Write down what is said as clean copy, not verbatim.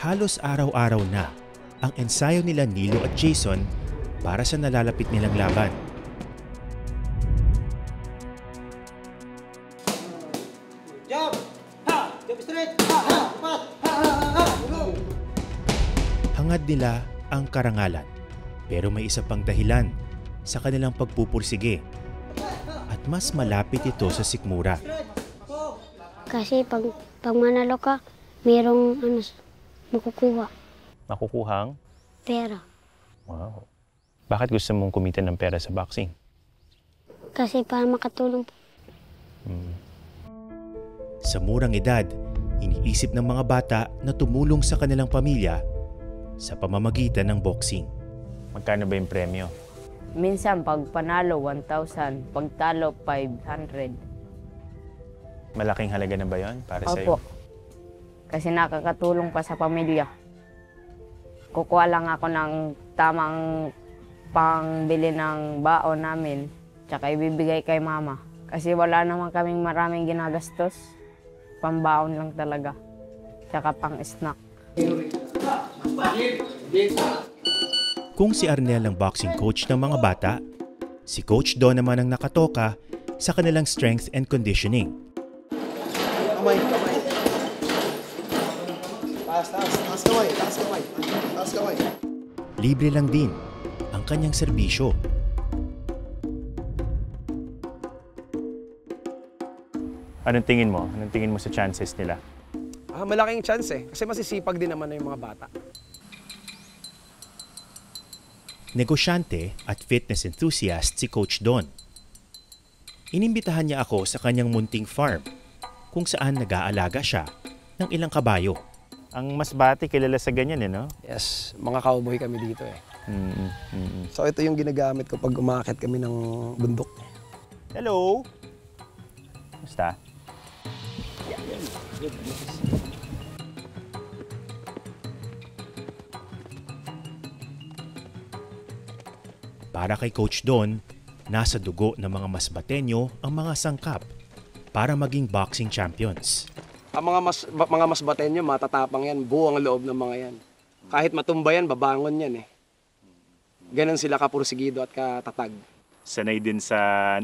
Halos araw-araw na ang ensayo nila Nilo at Jason para sa nalalapit nilang laban. Hangad nila ang karangalan, pero may isa pang dahilan sa kanilang pagpupursige at mas malapit ito sa sikmura. Kasi pag manalo ka, mayroong makukuha. Makukuhang? Pera. Wow. Bakit gusto mong kumita ng pera sa boxing? Kasi para makatulong po. Sa murang edad, iniisip ng mga bata na tumulong sa kanilang pamilya sa pamamagitan ng boxing. Magkano ba yung premyo? Minsan pag panalo 1,000, pag talo 500. Malaking halaga na ba yun para sa Opo. iyo? Kasi nakakatulong pa sa pamilya. Kukuha lang ako ng tamang pangbili ng baon namin, tsaka ibibigay kay mama. Kasi wala naman kaming maraming ginagastos. Pambaon lang talaga, tsaka pang-snack. Kung si Arnel ang boxing coach ng mga bata, si Coach Don naman ang nakatoka sa kanilang strength and conditioning. Kamay. Taas kamay. Libre lang din ang kanyang serbisyo. Anong tingin mo? Anong tingin mo sa chances nila? Malaking chance kasi masisipag din naman na yung mga bata. Negosyante at fitness enthusiast si Coach Don. Inimbitahan niya ako sa kanyang munting farm kung saan nag-aalaga siya ng ilang kabayo. Ang masbate kilala sa ganyan no? Yes, mga cowboy kami dito So ito yung ginagamit ko pag umaakit kami ng bundok. Hello! Basta? Para kay Coach Don, nasa dugo ng mga masbatenyo ang mga sangkap para maging boxing champions. Ang mga masbatenyo, matatapang yan, buo ang loob ng mga yan. Kahit matumba yan, babangon yan Ganon sila kapursigido at katatag. Sanay din sa